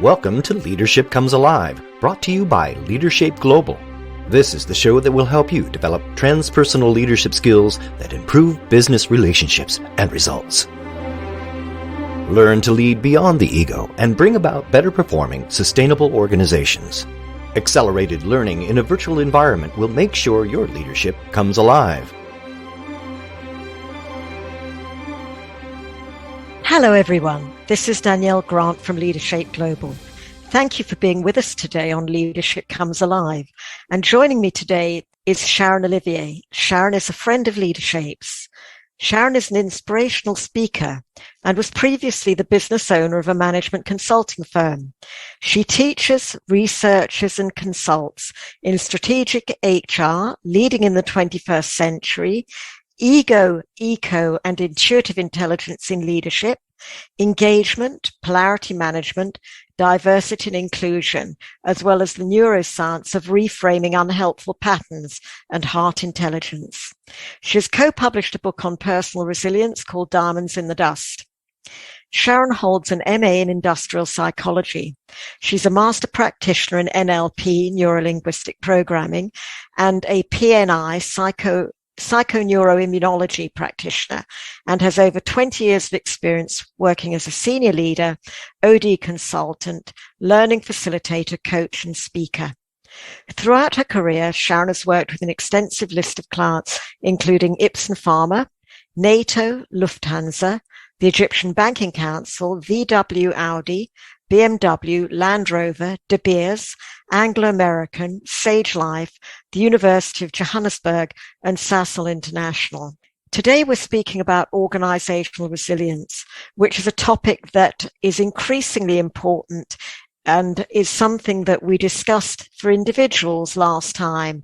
Welcome to Leadership Comes Alive, brought to you by Leadershape Global. This is the show that will help you develop transpersonal leadership skills that improve business relationships and results. Learn to lead beyond the ego and bring about better performing, sustainable organizations. Accelerated learning in a virtual environment will make sure your leadership comes alive. Hello everyone, this is Danielle Grant from Leadershape Global. Thank you for being with us today on Leadership Comes Alive. And joining me today is Sharon Olivier. Sharon is a friend of Leadershape's. Sharon is an inspirational speaker and was previously the business owner of a management consulting firm. She teaches, researches and consults in strategic HR, leading in the 21st century, ego, eco and intuitive intelligence in leadership, engagement, polarity management, diversity and inclusion, as well as the neuroscience of reframing unhelpful patterns and heart intelligence. She has co-published a book on personal resilience called Diamonds in the Dust. Sharon holds an MA in industrial psychology. She's a master practitioner in NLP, neuro-linguistic programming, and a PNI, psychoneuroimmunology practitioner, and has over 20 years of experience working as a senior leader, OD consultant, learning facilitator, coach, and speaker. Throughout her career, Sharon has worked with an extensive list of clients, including Ipsen Pharma, NATO, Lufthansa, the Egyptian Banking Council, VW Audi, BMW, Land Rover, De Beers, Anglo American, Sage Life, the University of Johannesburg, and Sasol International. Today we're speaking about organisational resilience, which is a topic that is increasingly important and is something that we discussed for individuals last time.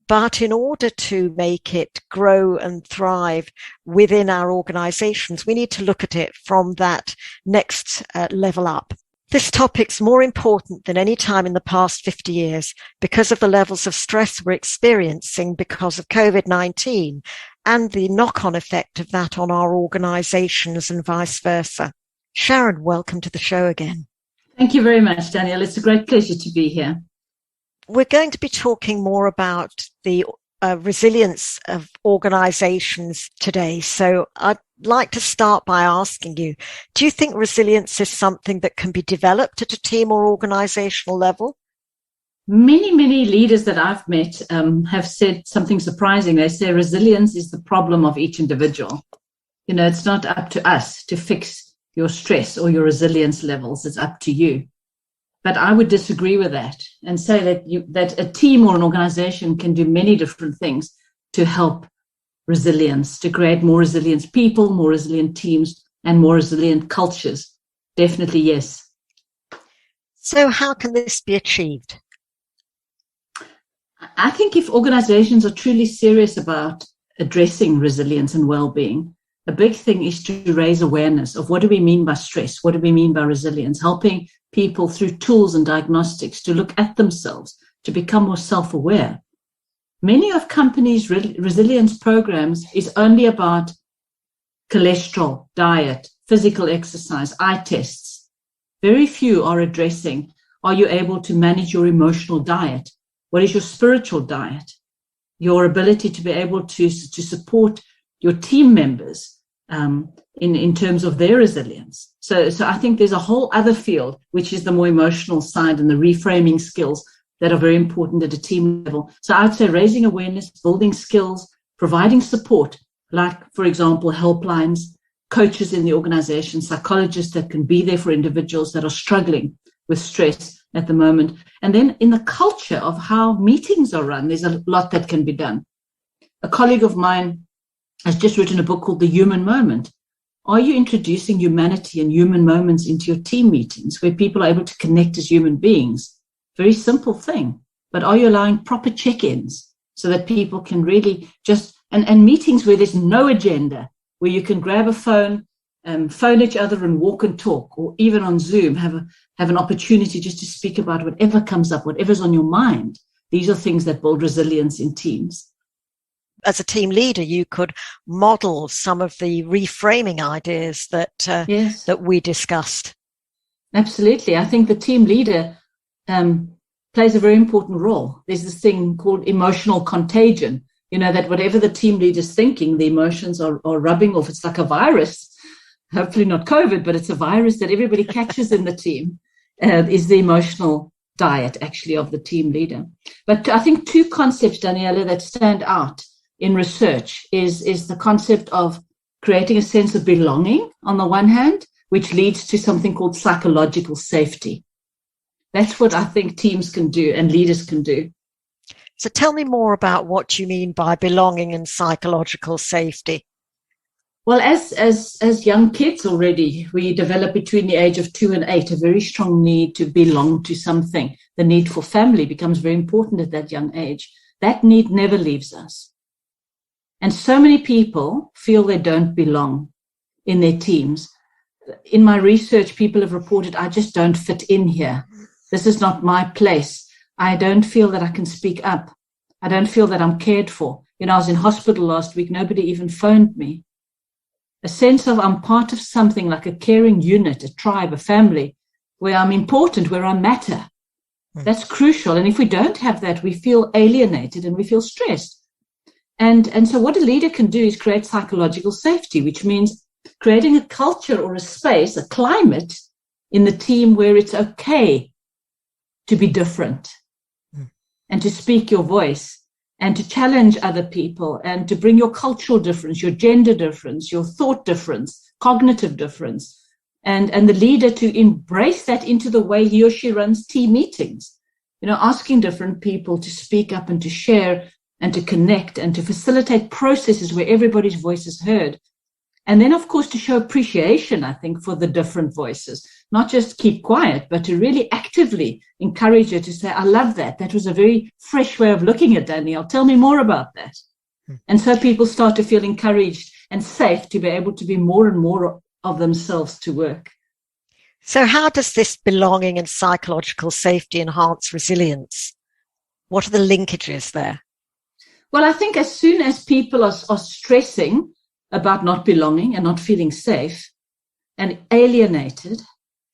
But in order to make it grow and thrive within our organisations, we need to look at it from that next level up. This topic's more important than any time in the past 50 years because of the levels of stress we're experiencing because of COVID-19 and the knock-on effect of that on our organisations and vice versa. Sharon, welcome to the show again. Thank you very much, Danielle. It's a great pleasure to be here. We're going to be talking more about the resilience of organisations today. So I'd like to start by asking you, do you think resilience is something that can be developed at a team or organisational level? Many leaders that I've met have said something surprising. They say resilience is the problem of each individual. You know, it's not up to us to fix your stress or your resilience levels. It's up to you. But I would disagree with that and say that a team or an organization can do many different things to help resilience, to create more resilient people, more resilient teams, and more resilient cultures. Definitely, yes. So how can this be achieved? I think if organizations are truly serious about addressing resilience and well-being, a big thing is to raise awareness of what do we mean by stress, what do we mean by resilience, helping people through tools and diagnostics to look at themselves, to become more self-aware. Many of companies' resilience programs is only about cholesterol, diet, physical exercise, eye tests. Very few are addressing, are you able to manage your emotional diet? What is your spiritual diet? Your ability to be able to support your team members in terms of their resilience. So I think there's a whole other field, which is the more emotional side and the reframing skills that are very important at a team level. So I'd say raising awareness, building skills, providing support, like, for example, helplines, coaches in the organization, psychologists that can be there for individuals that are struggling with stress at the moment. And then in the culture of how meetings are run, there's a lot that can be done. A colleague of mine has just written a book called The Human Moment. Are you introducing humanity and human moments into your team meetings where people are able to connect as human beings? Very simple thing. But are you allowing proper check-ins so that people can really just, and meetings where there's no agenda, where you can grab a phone, phone each other and walk and talk, or even on Zoom, have an opportunity just to speak about whatever comes up, whatever's on your mind. These are things that build resilience in teams. As a team leader, you could model some of the reframing ideas that Yes. that we discussed. Absolutely. I think the team leader plays a very important role. There's this thing called emotional contagion, that whatever the team leader's thinking, the emotions are rubbing off. It's like a virus, hopefully not COVID, but it's a virus that everybody catches in the team, is the emotional diet actually of the team leader. But I think two concepts, Daniela, that stand out in research is the concept of creating a sense of belonging on the one hand, which leads to something called psychological safety. That's what I think teams can do and leaders can do. So tell me more about what you mean by belonging and psychological safety. Well, as young kids already, we develop between the age of 2 and 8 a very strong need to belong to something. The need for family becomes very important at that young age. That need never leaves us. And so many people feel they don't belong in their teams. In my research, people have reported, I just don't fit in here. This is not my place. I don't feel that I can speak up. I don't feel that I'm cared for. I was in hospital last week. Nobody even phoned me. A sense of I'm part of something like a caring unit, a tribe, a family, where I'm important, where I matter. That's crucial. And if we don't have that, we feel alienated and we feel stressed. And so what a leader can do is create psychological safety, which means creating a culture or a space, a climate in the team where it's okay to be different and to speak your voice and to challenge other people and to bring your cultural difference, your gender difference, your thought difference, cognitive difference, and the leader to embrace that into the way he or she runs team meetings, asking different people to speak up and to share and to connect and to facilitate processes where everybody's voice is heard. And then, of course, to show appreciation, I think, for the different voices, not just keep quiet, but to really actively encourage her to say, I love that. That was a very fresh way of looking at Danielle. Tell me more about that. And so people start to feel encouraged and safe to be able to be more and more of themselves to work. So how does this belonging and psychological safety enhance resilience? What are the linkages there? Well, I think as soon as people are stressing about not belonging and not feeling safe and alienated,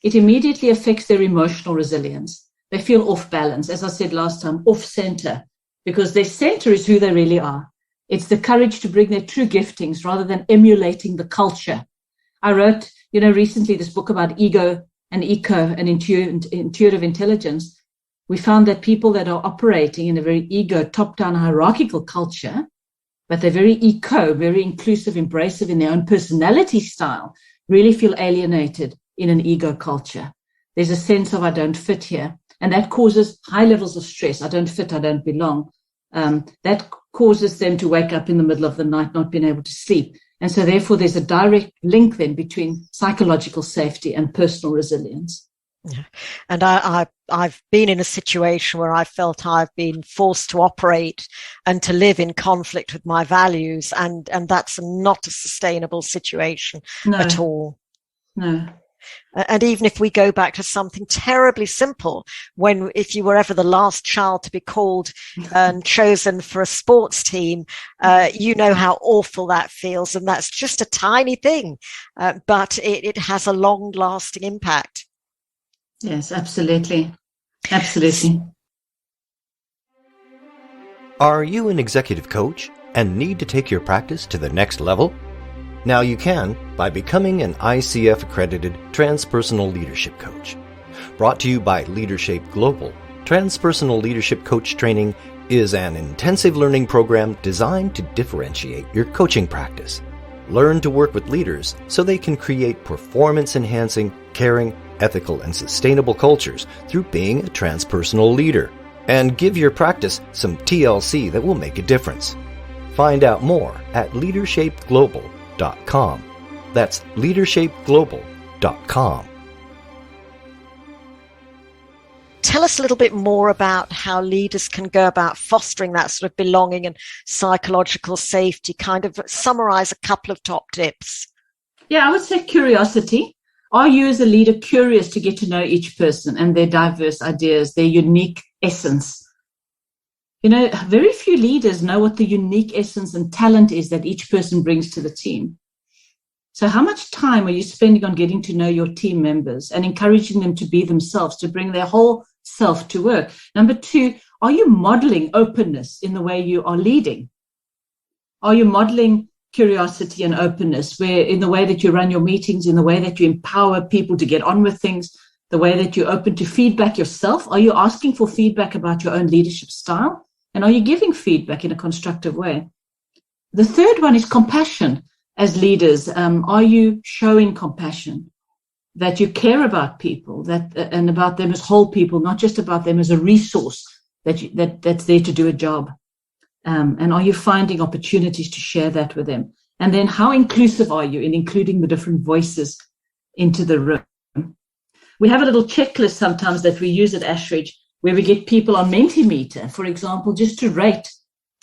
it immediately affects their emotional resilience. They feel off balance, as I said last time, off center, because their center is who they really are. It's the courage to bring their true giftings rather than emulating the culture. I wrote, recently this book about ego and eco and intuitive intelligence. We found that people that are operating in a very ego, top-down hierarchical culture, but they're very eco, very inclusive, embracive in their own personality style, really feel alienated in an ego culture. There's a sense of I don't fit here. And that causes high levels of stress. I don't fit, I don't belong. That causes them to wake up in the middle of the night, not being able to sleep. And so therefore there's a direct link then between psychological safety and personal resilience. Yeah. And I've been in a situation where I felt I've been forced to operate and to live in conflict with my values, and that's not a sustainable situation at all. No. And even if we go back to something terribly simple, if you were ever the last child to be called and chosen for a sports team, you know how awful that feels, and that's just a tiny thing, but it has a long-lasting impact. Yes, absolutely. Absolutely. Are you an executive coach and need to take your practice to the next level? Now you can by becoming an ICF accredited transpersonal leadership coach. Brought to you by Leadershape Global, Transpersonal Leadership Coach Training is an intensive learning program designed to differentiate your coaching practice. Learn to work with leaders so they can create performance-enhancing, caring, ethical, and sustainable cultures through being a transpersonal leader. And give your practice some TLC that will make a difference. Find out more at leadershapeglobality.com. That's leadershapeglobality.com. Tell us a little bit more about how leaders can go about fostering that sort of belonging and psychological safety. Kind of summarize a couple of top tips. Yeah, I would say curiosity. Are you as a leader curious to get to know each person and their diverse ideas, their unique essence? Very few leaders know what the unique essence and talent is that each person brings to the team. So how much time are you spending on getting to know your team members and encouraging them to be themselves, to bring their whole self to work? Number two, are you modeling openness in the way you are leading? Are you modeling curiosity and openness where in the way that you run your meetings, in the way that you empower people to get on with things, the way that you're open to feedback yourself? Are you asking for feedback about your own leadership style? And are you giving feedback in a constructive way? The third one is compassion. As leaders, are you showing compassion, that you care about people, and about them as whole people, not just about them as a resource that's there to do a job? And are you finding opportunities to share that with them? And then how inclusive are you in including the different voices into the room? We have a little checklist sometimes that we use at Ashridge where we get people on Mentimeter, for example, just to rate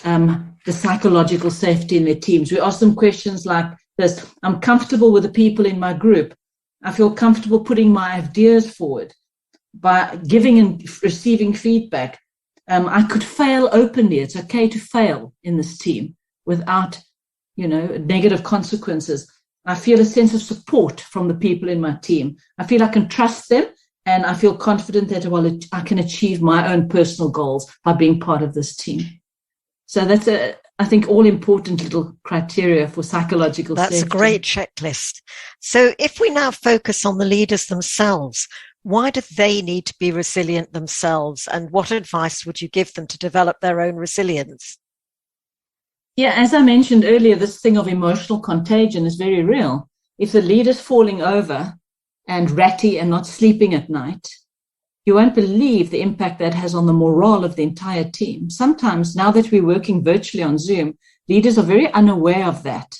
the psychological safety in their teams. We ask them questions like this: I'm comfortable with the people in my group. I feel comfortable putting my ideas forward, by giving and receiving feedback. I could fail openly. It's okay to fail in this team without, negative consequences. I feel a sense of support from the people in my team. I feel I can trust them, and I feel confident that I can achieve my own personal goals by being part of this team. So that's I think, all important little criteria for psychological safety. That's a great checklist. So if we now focus on the leaders themselves, why do they need to be resilient themselves? And what advice would you give them to develop their own resilience? Yeah, as I mentioned earlier, this thing of emotional contagion is very real. If the leader's falling over and ratty and not sleeping at night, you won't believe the impact that has on the morale of the entire team. Sometimes, now that we're working virtually on Zoom, leaders are very unaware of that.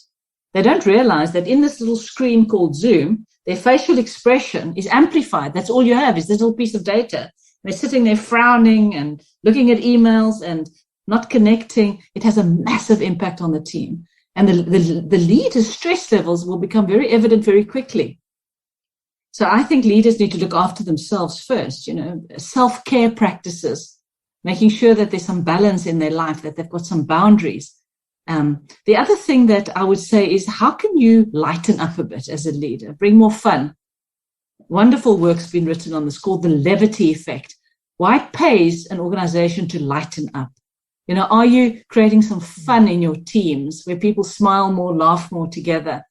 They don't realize that in this little screen called Zoom, their facial expression is amplified. That's all you have, is this little piece of data. They're sitting there frowning and looking at emails and not connecting. It has a massive impact on the team. And the leader's stress levels will become very evident very quickly. So I think leaders need to look after themselves first, self-care practices, making sure that there's some balance in their life, that they've got some boundaries. The other thing that I would say is, how can you lighten up a bit as a leader, bring more fun? Wonderful work's been written on this called the levity effect. Why it pays an organization to lighten up? Are you creating some fun in your teams where people smile more, laugh more together?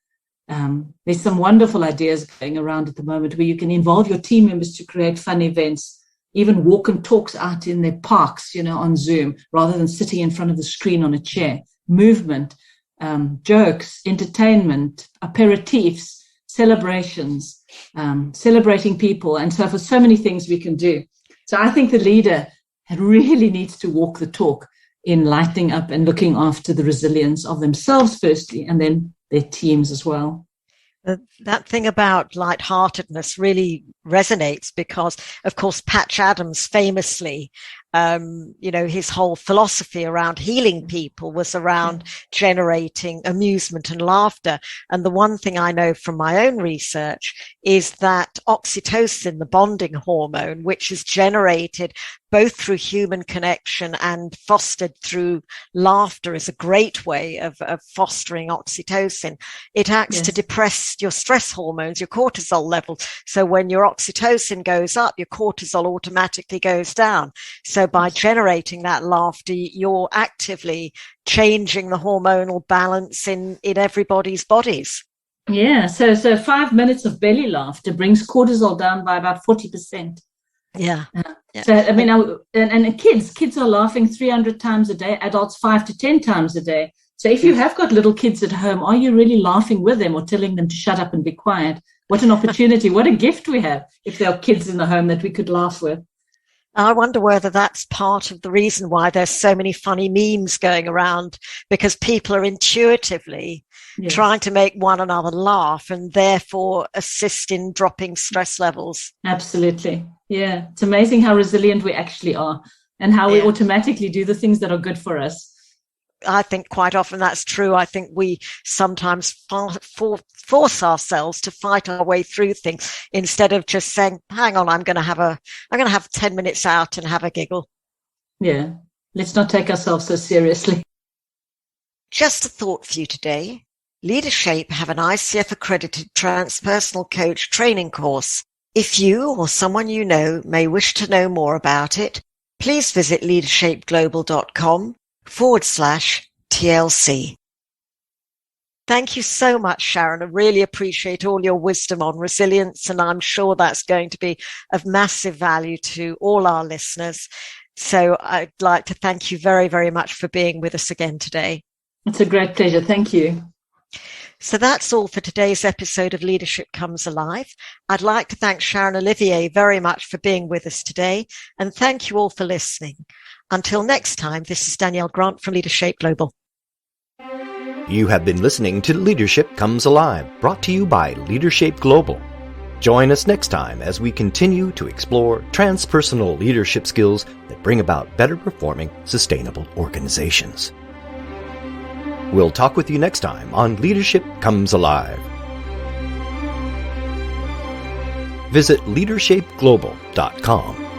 There's some wonderful ideas going around at the moment where you can involve your team members to create fun events, even walk and talks out in their parks, on Zoom, rather than sitting in front of the screen on a chair. Movement, jokes, entertainment, aperitifs, celebrations, celebrating people, and so for so many things we can do. So I think the leader really needs to walk the talk in lightening up and looking after the resilience of themselves firstly, and then their teams as well. That thing about lightheartedness really resonates because, of course, Patch Adams famously, his whole philosophy around healing people was around generating amusement and laughter. And the one thing I know from my own research is that oxytocin, the bonding hormone, which is generated both through human connection and fostered through laughter, is a great way of fostering oxytocin. It acts to depress your stress hormones, your cortisol level. So when your oxytocin goes up, your cortisol automatically goes down. So by generating that laughter, you're actively changing the hormonal balance in everybody's bodies. Yeah, so 5 minutes of belly laughter brings cortisol down by about 40%. Yeah. So, I mean, and kids are laughing 300 times a day, adults 5 to 10 times a day. So if you have got little kids at home, are you really laughing with them or telling them to shut up and be quiet? What an opportunity. What a gift we have if there are kids in the home that we could laugh with. I wonder whether that's part of the reason why there's so many funny memes going around, because people are intuitively trying to make one another laugh and therefore assist in dropping stress levels. Absolutely. Yeah. It's amazing how resilient we actually are and how we automatically do the things that are good for us. I think quite often that's true. I think we sometimes force ourselves to fight our way through things instead of just saying, hang on, I'm going to have 10 minutes out and have a giggle. Yeah. Let's not take ourselves so seriously. Just a thought for you today. Leadershape have an ICF accredited transpersonal coach training course. If you or someone you know may wish to know more about it, please visit leadershapeglobalcom/TLC. Thank you so much, Sharon. I really appreciate all your wisdom on resilience, and I'm sure that's going to be of massive value to all our listeners. So I'd like to thank you very, very much for being with us again today. It's a great pleasure. Thank you. So that's all for today's episode of Leadership Comes Alive. I'd like to thank Sharon Olivier very much for being with us today, and thank you all for listening. Until next time, this is Danielle Grant from Leadershape Global. You have been listening to Leadership Comes Alive, brought to you by Leadershape Global. Join us next time as we continue to explore transpersonal leadership skills that bring about better performing, sustainable organizations. We'll talk with you next time on Leadership Comes Alive. Visit leadershapeglobalcom